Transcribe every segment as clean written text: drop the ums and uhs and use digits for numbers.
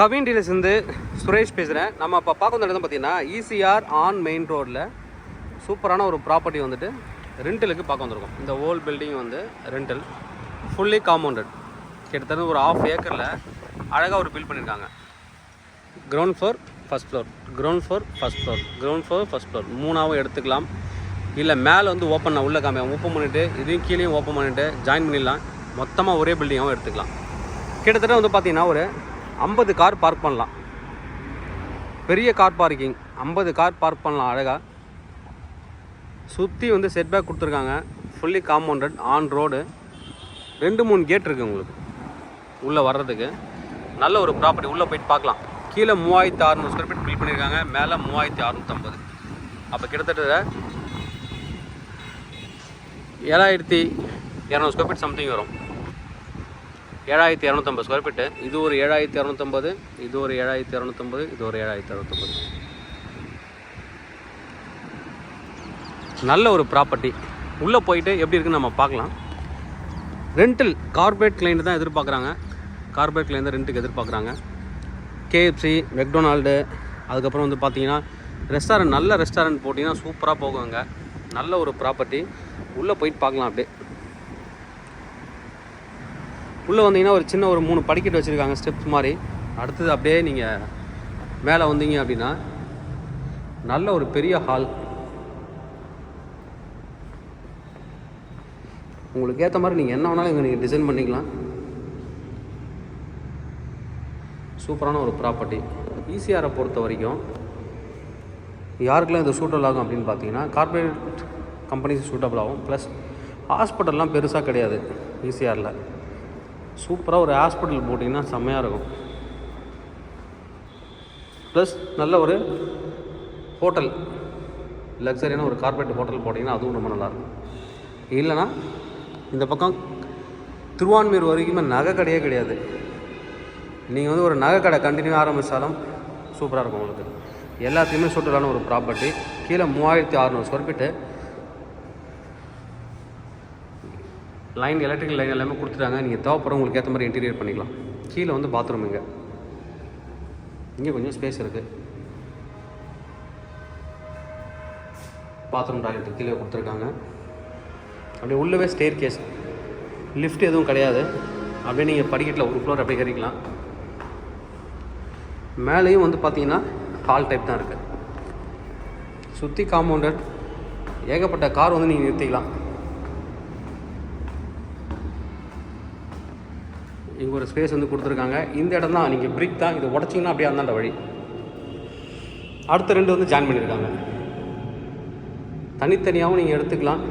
கவின் டீலர்ஸ்லேருந்து சுரேஷ் பேசுகிறேன். நம்ம இப்போ பார்க்க வந்த இடம் பார்த்தீங்கன்னா ஈசிஆர் ஆன் மெயின் ரோடில் சூப்பரான ஒரு ப்ராப்பர்ட்டி வந்துட்டு ரெண்டலுக்கு பார்க்க வந்திருக்கோம். இந்த ஓல்ட் பில்டிங் வந்து ரெண்டல் ஃபுல்லி காம்பவுண்டட், கிட்டத்தட்ட ஒரு 1/2 ஏக்கரில் அழகாக ஒரு பில்ட் பண்ணியிருக்காங்க. Ground floor first floor, ground floor first floor, ground floor first floor மூணாவும் எடுத்துக்கலாம். இல்லை மேலே வந்து ஓப்பன் நான் உள்ளே ஓப்பன் பண்ணிவிட்டு இதையும் கீழேயும் ஓப்பன் பண்ணிவிட்டு ஜாயின் பண்ணிடலாம். மொத்தமாக ஒரே பில்டிங்காகவும் எடுத்துக்கலாம். கிட்டத்தட்ட வந்து பார்த்திங்கன்னா ஒரு 50 கார் பார்க் பண்ணலாம். பெரிய கார் பார்க்கிங், 50 கார் பார்க் பண்ணலாம் அழகாக. சுற்றி வந்து செட்பேக் கொடுத்துருக்காங்க. Fully compounded on road. 2-3 gate இருக்குது உங்களுக்கு உள்ளே வர்றதுக்கு. நல்ல ஒரு ப்ராப்பர்ட்டி. உள்ளே போயிட்டு பார்க்கலாம். கீழே 3600 ஸ்கொயர் ஃபீட் பில் பண்ணியிருக்காங்க, மேலே 3650. அப்போ கிட்டத்தட்ட 7200 ஸ்கொயர் ஃபீட் சம்திங் வரும். 7250 ஸ்கொயர் ஃபீட்டு. இது ஒரு 7250, இது ஒரு 7250, இது ஒரு 7250. நல்ல ஒரு ப்ராப்பர்ட்டி. உள்ளே போயிட்டு எப்படி இருக்குன்னு நம்ம பார்க்கலாம். ரெண்டல் கார்பரேட் கிளைண்ட் தான் எதிர்பார்க்குறாங்க. கார்பரேட் கிளைண்ட் தான் ரெண்ட்டுக்கு எதிர்பார்க்குறாங்க. கேஎஃப்சி, மெக்டொனால்டு, அதுக்கப்புறம் வந்து பார்த்தீங்கன்னா ரெஸ்டாரண்ட், நல்ல ரெஸ்டாரண்ட் போட்டிங்கன்னா சூப்பராக போகுங்க. நல்ல ஒரு ப்ராப்பர்ட்டி. உள்ளே போயிட்டு பார்க்கலாம். அப்படியே உள்ளே வந்தீங்கன்னா ஒரு சின்ன ஒரு 3 படிக்கட்டு வச்சுருக்காங்க, ஸ்டெப்ஸ் மாதிரி. அடுத்தது அப்படியே நீங்கள் மேலே வந்தீங்க அப்படின்னா நல்ல ஒரு பெரிய ஹால். உங்களுக்கு ஏற்ற மாதிரி நீங்கள் என்ன வேணாலும் இங்கே நீங்கள் டிசைன் பண்ணிக்கலாம். சூப்பரான ஒரு ப்ராப்பர்ட்டி. ஈசிஆரை பொறுத்த வரைக்கும் யாருக்கெல்லாம் இது சூட்டபிள் ஆகும் அப்படின்னு பார்த்தீங்கன்னா கார்பரேட் கம்பெனிஸ் சூட்டபிள் ஆகும். ப்ளஸ் ஹாஸ்பிட்டல்லாம் பெருசாக கிடையாது ஈசிஆரில். சூப்பராக ஒரு ஹாஸ்பிட்டல் போட்டிங்கன்னா செம்மையாக இருக்கும். ப்ளஸ் நல்ல ஒரு ஹோட்டல், லக்ஸரியான ஒரு கார்பரேட் ஹோட்டல் போட்டிங்கன்னா அதுவும் ரொம்ப நல்லாயிருக்கும். இல்லைனா இந்த பக்கம் திருவான்மீர் வரைக்குமே நகை கடையே கிடையாது. நீங்கள் வந்து ஒரு நகை கடை கண்டினியூ ஆரம்பித்தாலும் சூப்பராக இருக்கும் உங்களுக்கு. எல்லாத்தையுமே சூட்டலான ஒரு ப்ராப்பர்ட்டி. கீழே 3600 square feet. Line, electrical line எல்லாமே கொடுத்துட்டாங்க. நீங்கள் தேவைப்படுற உங்களுக்கு ஏற்ற மாதிரி இன்டீரியர் பண்ணிக்கலாம். கீழே வந்து பாத்ரூம், இங்கே கொஞ்சம் ஸ்பேஸ் இருக்குது. பாத்ரூம், டாய்லெட் கீழே கொடுத்துருக்காங்க. அப்படியே உள்ளவே ஸ்டேர் கேஸ், லிஃப்ட் எதுவும் கிடையாது. அப்படியே நீங்கள் படிக்கட்டில் ஒரு ஃப்ளோர் அப்படியே ஏறிக்கலாம். மேலேயும் வந்து பார்த்தீங்கன்னா ஹால் டைப் தான் இருக்குது. சுற்றி காம்பவுண்டட். ஏகப்பட்ட கார் வந்து நீங்கள் நிறுத்திக்கலாம். இங்கே ஒரு ஸ்பேஸ் வந்து கொடுத்துருக்காங்க. இந்த இடம் தான் நீங்கள் பிரிக் தான், இது உடச்சிங்கன்னா அப்படியே அந்தாண்ட வழி. அடுத்த 2 வந்து ஜாயின் பண்ணியிருக்காங்க. தனித்தனியாகவும் நீங்கள் எடுத்துக்கலாம்,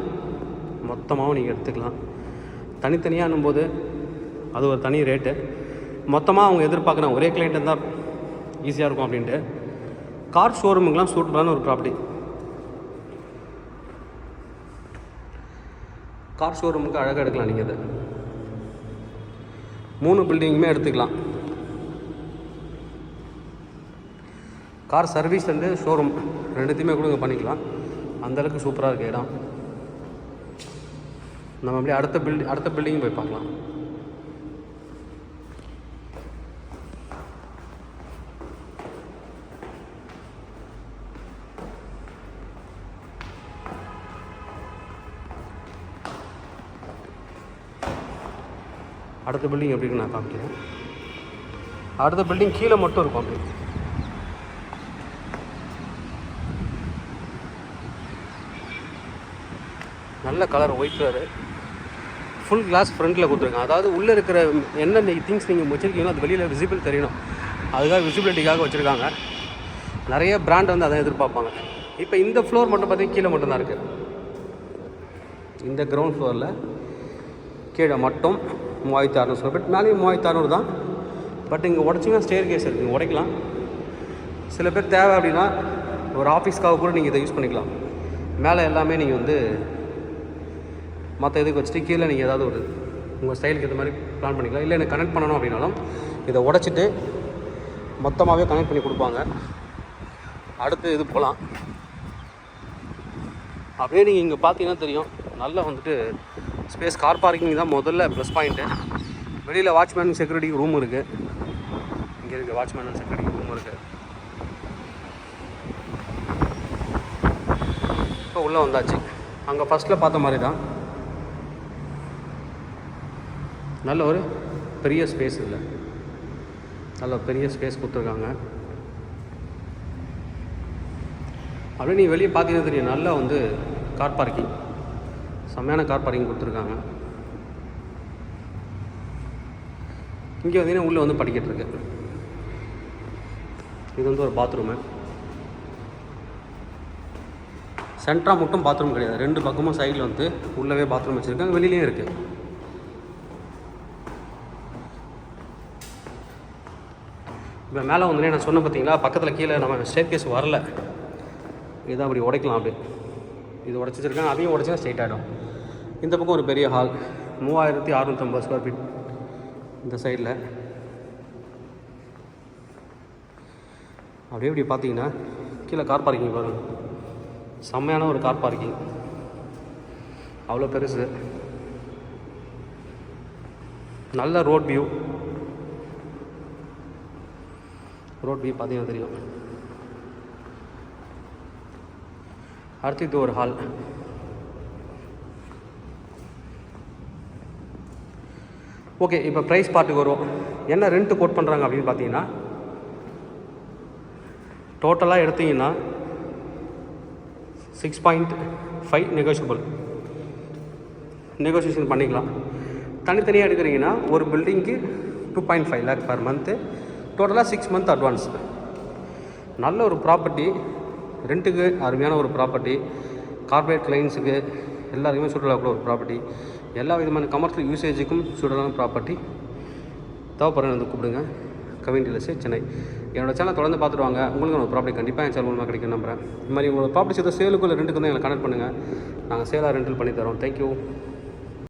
மொத்தமாகவும் நீங்கள் எடுத்துக்கலாம். தனித்தனியாகனும் போது அது ஒரு தனி ரேட்டு. மொத்தமாக அவங்க எதிர்பார்க்குறாங்க ஒரே கிளைண்ட்டு தான் ஈஸியாக இருக்கும் அப்படின்ட்டு. கார் ஷோரூமுக்கெலாம் சூட்டபிளான ஒரு ப்ராப்பர்ட்டி. கார் ஷோரூமுக்கு அழகாக எடுக்கலாம். நீங்கள் இது 3 பில்டிங்குமே எடுத்துக்கலாம். கார் சர்வீஸ் அண்டு ஷோரூம் ரெண்டுத்தையுமே கூட இங்கே பண்ணிக்கலாம். அந்தளவுக்கு சூப்பராக இருக்குது இடம். நம்ம அப்படியே அடுத்த பில்டிங் போய் பார்க்கலாம். அடுத்த பில்டிங் எப்படி நான் காமிக்கிறேன். அடுத்த பில்டிங் கீழே மட்டும் இருக்கும். அப்படி நல்ல colour, white colour. Full glass ஃப்ரண்ட்டில் கொடுத்துருக்காங்க. அதாவது உள்ளே இருக்கிற என்ன திங்ஸ் நீங்கள் வச்சுருக்கீங்களோ அது வெளியில் விசிபிள் தெரியணும். அதுக்காக விசிபிலிட்டிக்காக வச்சுருக்காங்க. நிறைய பிராண்ட் வந்து அதை எதிர்பார்ப்பாங்க. இப்போ இந்த ஃப்ளோர் மட்டும் பார்த்தீங்கன்னா கீழே மட்டும்தான் இருக்குது. இந்த கிரவுண்ட் ஃப்ளோரில் கீழே மட்டும் 3600 ஸ்கொயர் ஃபீட், மேலேயும் 3600 தான். பட் இங்கே உடச்சிங்கன்னா ஸ்டேர் கேஸ் இருக்குது, உடைக்கலாம். சில பேர் தேவை அப்படின்னா ஒரு ஆஃபீஸ்க்காக கூட நீங்கள் இதை யூஸ் பண்ணிக்கலாம். மேலே எல்லாமே நீங்கள் வந்து மற்ற இதுக்கு வச்சுட்டு கீழே நீங்கள் ஏதாவது ஒரு உங்கள் ஸ்டைலுக்கு ஏற்ற மாதிரி பிளான் பண்ணிக்கலாம். இல்லை எனக்கு கனெக்ட் பண்ணணும் அப்படின்னாலும் இதை உடச்சிட்டு மொத்தமாகவே கனெக்ட் பண்ணி கொடுப்பாங்க. அடுத்து இது போகலாம். அப்படியே நீங்கள் இங்கே பார்த்தீங்கன்னா தெரியும், நல்லா வந்துட்டு ஸ்பேஸ். கார் பார்க்கிங் தான் முதல்ல ப்ளஸ் பாயிண்ட்டு. வெளியில் வாட்ச்மேன், செக்யூரிட்டி ரூம் இருக்குது. இங்கே இருக்குது வாட்ச்மேன் செக்யூரிட்டி ரூம் இருக்குது. இப்போ உள்ளே வந்தாச்சு. அங்கே ஃபஸ்ட்டில் பார்த்த மாதிரி தான் நல்ல ஒரு பெரிய ஸ்பேஸ் இல்லை, நல்ல பெரிய ஸ்பேஸ் கொடுத்துருக்காங்க. அப்படியே நீ வெளியே பார்த்தீங்கன்னா தெரியும், நல்லா வந்து கார் பார்க்கிங், செம்மையான கார் பார்க்கிங் கொடுத்துருக்காங்க. இங்கே வந்தீங்கன்னா உள்ளே வந்து படிக்கட்டு இருக்கு. இது வந்து ஒரு பாத்ரூமு. சென்டராக மட்டும் பாத்ரூம் கிடையாது, 2 பக்கமும் சைடில் வந்து உள்ளவே பாத்ரூம் வச்சுருக்காங்க, வெளியிலையும் இருக்குது. இப்போ மேலே வந்து நான் சொன்ன பார்த்தீங்களா, பக்கத்தில் கீழே நம்ம ஸ்டேர் கேஸ் வரல, இதை அப்படி உடைக்கலாம். அப்படி இது உடச்சி வச்சுருக்காங்க, அதையும் உடச்சா ஸ்ட்ரெயிட் ஆகிடும். இந்த பக்கம் ஒரு பெரிய ஹால், 3650 ஸ்கொயர் ஃபீட். இந்த சைடில் அப்படியே இப்படி பார்த்தீங்கன்னா கீழே கார் பார்க்கிங் பாருங்கள், செம்மையான ஒரு கார் பார்க்கிங், அவ்வளோ பெருசு. நல்ல ரோட் வியூ பார்த்தீங்கன்னா தெரியும். அடுத்து இது ஒரு ஹால். ஓகே, இப்போ ப்ரைஸ் பார்ட்டுக்கு வருவோம். என்ன ரெண்ட்டு கோட் பண்ணுறாங்க அப்படின்னு பார்த்தீங்கன்னா, டோட்டலாக எடுத்திங்கன்னா 6.5 நெகோஷியேஷன் பண்ணிக்கலாம். தனித்தனியாக எடுக்கிறீங்கன்னா ஒரு பில்டிங்க்கு 2.5 lakh பர் மந்த்து, டோட்டலாக 6 month அட்வான்ஸ். நல்ல ஒரு ப்ராப்பர்ட்டி, ரெண்ட்டுக்கு அருமையான ஒரு ப்ராப்பர்ட்டி, கார்பரேட் கிளைண்ட்ஸுக்கு எல்லாருக்குமே சூட்டலாக ஒரு ப்ராப்பர்ட்டி, எல்லா விதமான கமர்ஷியல் யூசேஜுக்கும் சூட்டலான ப்ராப்பர்ட்டி. தேவைப்படுறது வந்து கூப்பிடுங்க. Kavin real estate Chennai. என்னோடய சேனல் தொடர்ந்து பார்த்துருவாங்க. உங்களுக்கு ஒரு ப்ராப்பர்ட்டி கண்டிப்பாக என் சேனல் மூலமாக கிடைக்கும் நம்புறேன். இது மாதிரி உங்களோட ப்ராப்பர்ட்டி ஏதோ சேலுக்கு இல்லை ரெண்டுக்கு வந்து எங்களை கனெக்ட் பண்ணுங்கள். நாங்கள் சேலாக ரெண்டல் பண்ணி தரோம். தேங்க்யூ.